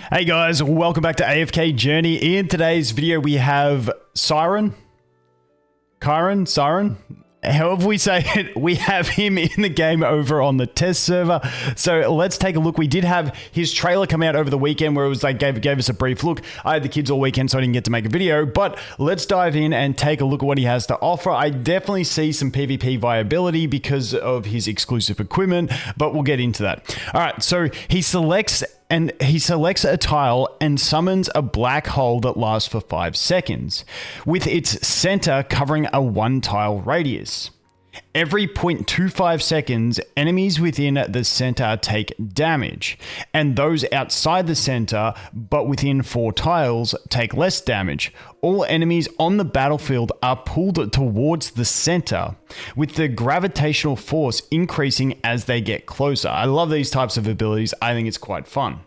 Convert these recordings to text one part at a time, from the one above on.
Hey guys, welcome back to AFK Journey. In today's video, we have Cyran, however we say it, we have him in the game over on the test server. So let's take a look. We did have his trailer come out over the weekend where it was like gave us a brief look. I had the kids all weekend, so I didn't get to make a video, but let's dive in and take a look at what he has to offer. I definitely see some PvP viability because of his exclusive equipment, but we'll get into that. All right, so he selects a tile and summons a black hole that lasts for 5 seconds, with its center covering a 1 tile radius. Every 0.25 seconds, enemies within the center take damage, and those outside the center, but within 4 tiles, take less damage. All enemies on the battlefield are pulled towards the center, with the gravitational force increasing as they get closer. I love these types of abilities. I think it's quite fun.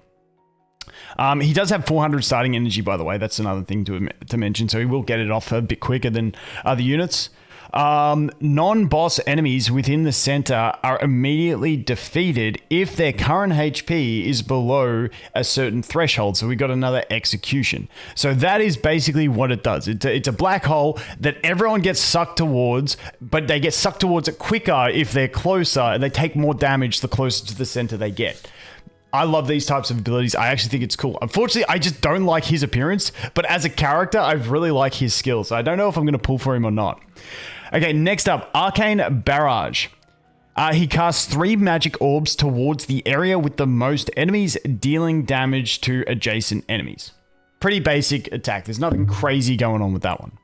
He does have 400 starting energy, by the way. That's another thing to mention, so he will get it off a bit quicker than other units. Non-boss enemies within the center are immediately defeated if their current HP is below a certain threshold. So we got another execution. So that is basically what it does. It's a black hole that everyone gets sucked towards, but they get sucked towards it quicker if they're closer, and they take more damage the closer to the center they get. I love these types of abilities. I actually think it's cool. Unfortunately, I just don't like his appearance, but as a character, I really like his skills. I don't know if I'm going to pull for him or not. Okay, next up, Arcane Barrage. He casts 3 magic orbs towards the area with the most enemies, dealing damage to adjacent enemies. Pretty basic attack. There's nothing crazy going on with that one.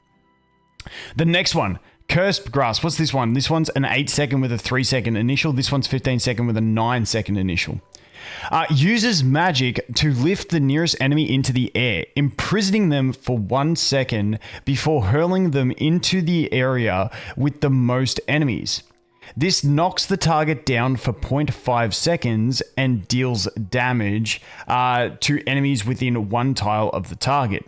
The next one, Cursed Grasp. What's this one? This one's an 8-second with a 3-second initial. This one's 15-second with a 9-second initial. Uses magic to lift the nearest enemy into the air, imprisoning them for 1 second before hurling them into the area with the most enemies. This knocks the target down for 0.5 seconds and deals damage to enemies within 1 tile of the target.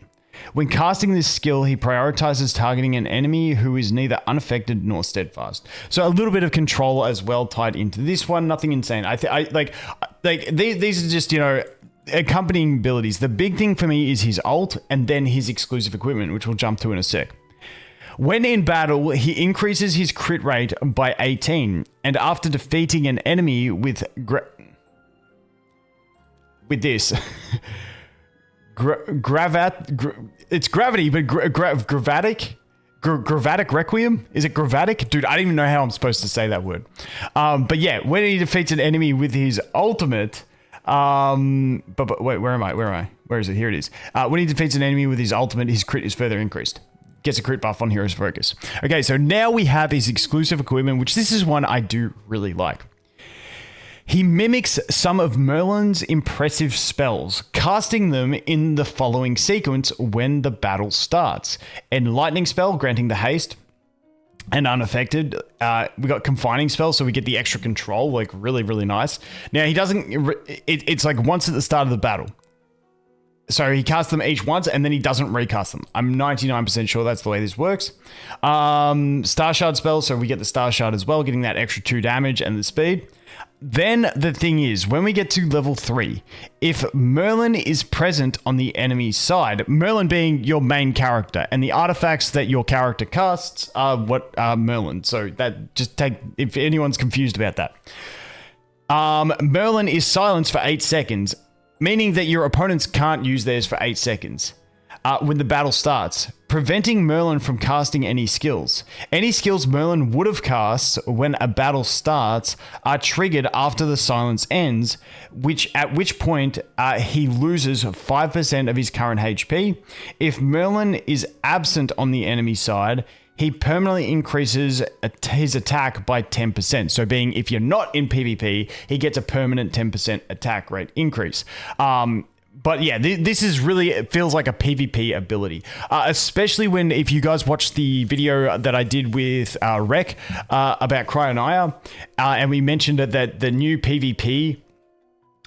When casting this skill, he prioritizes targeting an enemy who is neither unaffected nor steadfast. So a little bit of control as well tied into this one. Nothing insane. These are just, accompanying abilities. The big thing for me is his ult and then his exclusive equipment, which we'll jump to in a sec. When in battle, he increases his crit rate by 18, and after defeating an enemy with this. It's gravity, but gravatic requiem? Is it gravatic? Dude, I don't even know how I'm supposed to say that word. But yeah, when he defeats an enemy with his ultimate, but wait, where am I? Where is it? Here it is. When he defeats an enemy with his ultimate, his crit is further increased. Gets a crit buff on Hero's Focus. Okay, so now we have his exclusive equipment, which this is one I do really like. He mimics some of Merlin's impressive spells, casting them in the following sequence when the battle starts. Enlightening Spell, granting the haste and unaffected. We got Confining Spell, so we get the extra control, like really, really nice. Now, he doesn't... It's like once at the start of the battle. So he casts them each once, and then he doesn't recast them. I'm 99% sure that's the way this works. Star Shard Spell, so we get the Star Shard as well, getting that extra 2 damage and the speed. Then the thing is, when we get to level 3, if Merlin is present on the enemy's side, Merlin being your main character, and the artifacts that your character casts are what are Merlin. So that just take, if anyone's confused about that. Merlin is silenced for 8 seconds, meaning that your opponents can't use theirs for 8 seconds. When the battle starts, preventing Merlin from casting any skills. Any skills Merlin would have cast when a battle starts are triggered after the silence ends, at which point he loses 5% of his current HP. If Merlin is absent on the enemy side, he permanently increases his attack by 10%. So being, if you're not in PvP, he gets a permanent 10% attack rate increase. But yeah, this is really, it feels like a PvP ability, especially when, if you guys watched the video that I did with Rec about Cryonaya, and we mentioned that the new PvP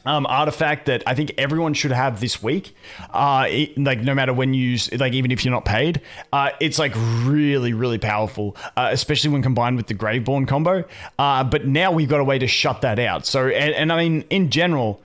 artifact that I think everyone should have this week, like no matter when you use, like even if you're not paid, it's like really, really powerful, especially when combined with the Graveborn combo. But now we've got a way to shut that out. So, and I mean, in general,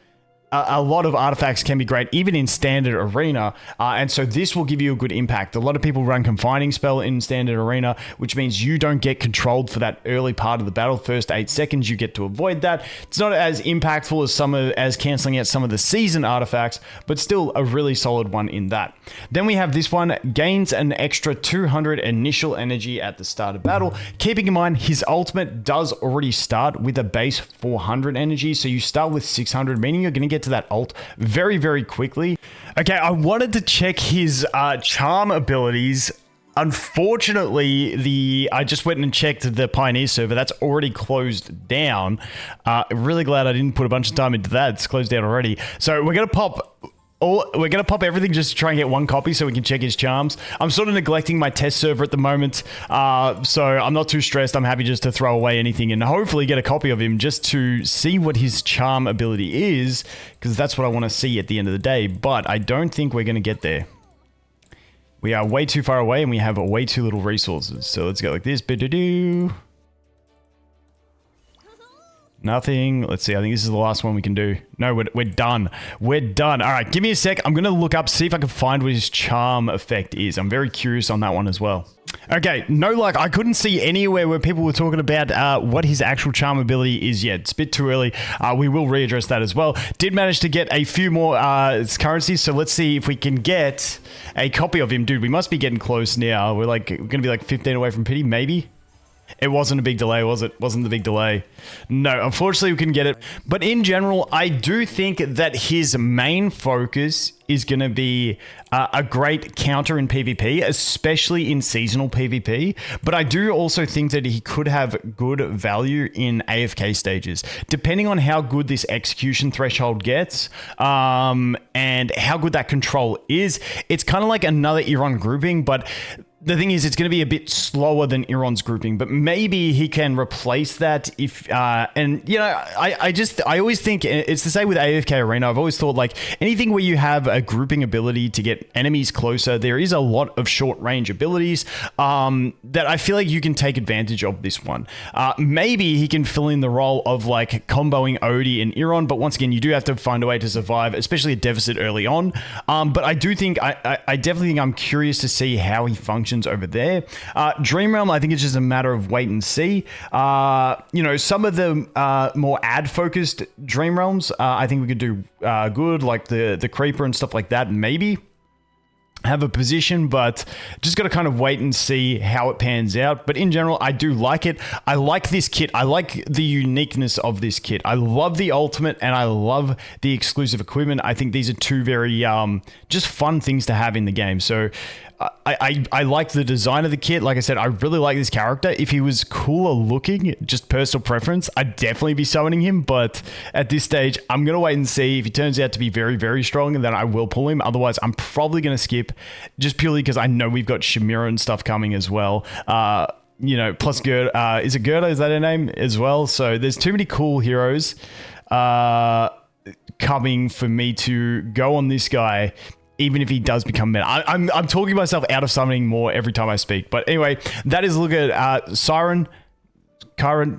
a lot of artifacts can be great, even in standard arena. And so this will give you a good impact. A lot of people run confining spell in standard arena, which means you don't get controlled for that early part of the battle. First 8 seconds, you get to avoid that. It's not as impactful as canceling out some of the season artifacts, but still a really solid one in that. Then we have this one, gains an extra 200 initial energy at the start of battle. Keeping in mind, his ultimate does already start with a base 400 energy. So you start with 600, meaning you're going to get to that ult very, very quickly. Okay, I wanted to check his charm abilities. Unfortunately, I just went and checked the Pioneer server. That's already closed down. Really glad I didn't put a bunch of time into that. It's closed down already. So we're going to pop everything just to try and get one copy so we can check his charms. I'm sort of neglecting my test server at the moment, so I'm not too stressed. I'm happy just to throw away anything and hopefully get a copy of him just to see what his charm ability is, because that's what I want to see at the end of the day, but I don't think we're going to get there. We are way too far away and we have way too little resources. So let's go like this. Nothing. Let's see. I think this is the last one we can do. No, we're done. We're done. All right, give me a sec. I'm going to look up, see if I can find what his charm effect is. I'm very curious on that one as well. Okay, no luck. I couldn't see anywhere where people were talking about what his actual charm ability is yet. It's a bit too early. We will readdress that as well. Did manage to get a few more currencies, so let's see if we can get a copy of him. Dude, we must be getting close now. We're going to be like 15 away from pity, maybe? It wasn't a big delay, was it? Wasn't the big delay. No, unfortunately we couldn't get it. But in general, I do think that his main focus is going to be a great counter in PvP, especially in seasonal PvP. But I do also think that he could have good value in AFK stages, depending on how good this execution threshold gets and how good that control is. It's kind of like another Iran grouping, but the thing is, it's going to be a bit slower than Iran's grouping, but maybe he can replace that if, and you know, I always think it's the same with AFK Arena. I've always thought like anything where you have a grouping ability to get enemies closer, there is a lot of short range abilities that I feel like you can take advantage of this one. Maybe he can fill in the role of like comboing Odie and Iran, but once again, you do have to find a way to survive, especially a deficit early on. But I do think, I definitely think I'm curious to see how he functions over there. Dream Realm, I think it's just a matter of wait and see. You know, some of the more ad focused Dream Realms, I think we could do good, like the Creeper and stuff like that, maybe have a position, but just got to kind of wait and see how it pans out. But in general, I do like it. I like this kit. I like the uniqueness of this kit. I love the ultimate and I love the exclusive equipment. I think these are two very just fun things to have in the game. So I like the design of the kit. Like I said, I really like this character. If he was cooler looking, just personal preference, I'd definitely be summoning him. But at this stage, I'm going to wait and see. If he turns out to be very, very strong, and then I will pull him. Otherwise, I'm probably going to skip just purely because I know we've got Shamira and stuff coming as well. You know, plus Gerda. Is it Gerda? Is that her name as well? So there's too many cool heroes coming for me to go on this guy, even if he does become meta. I'm talking myself out of summoning more every time I speak. But anyway, that is a look at Cyran,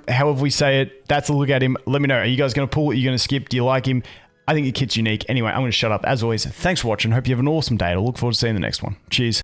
however we say it. That's a look at him. Let me know. Are you guys going to pull? Are you going to skip? Do you like him? I think the kit's unique. Anyway, I'm going to shut up. As always, thanks for watching. Hope you have an awesome day. I look forward to seeing the next one. Cheers.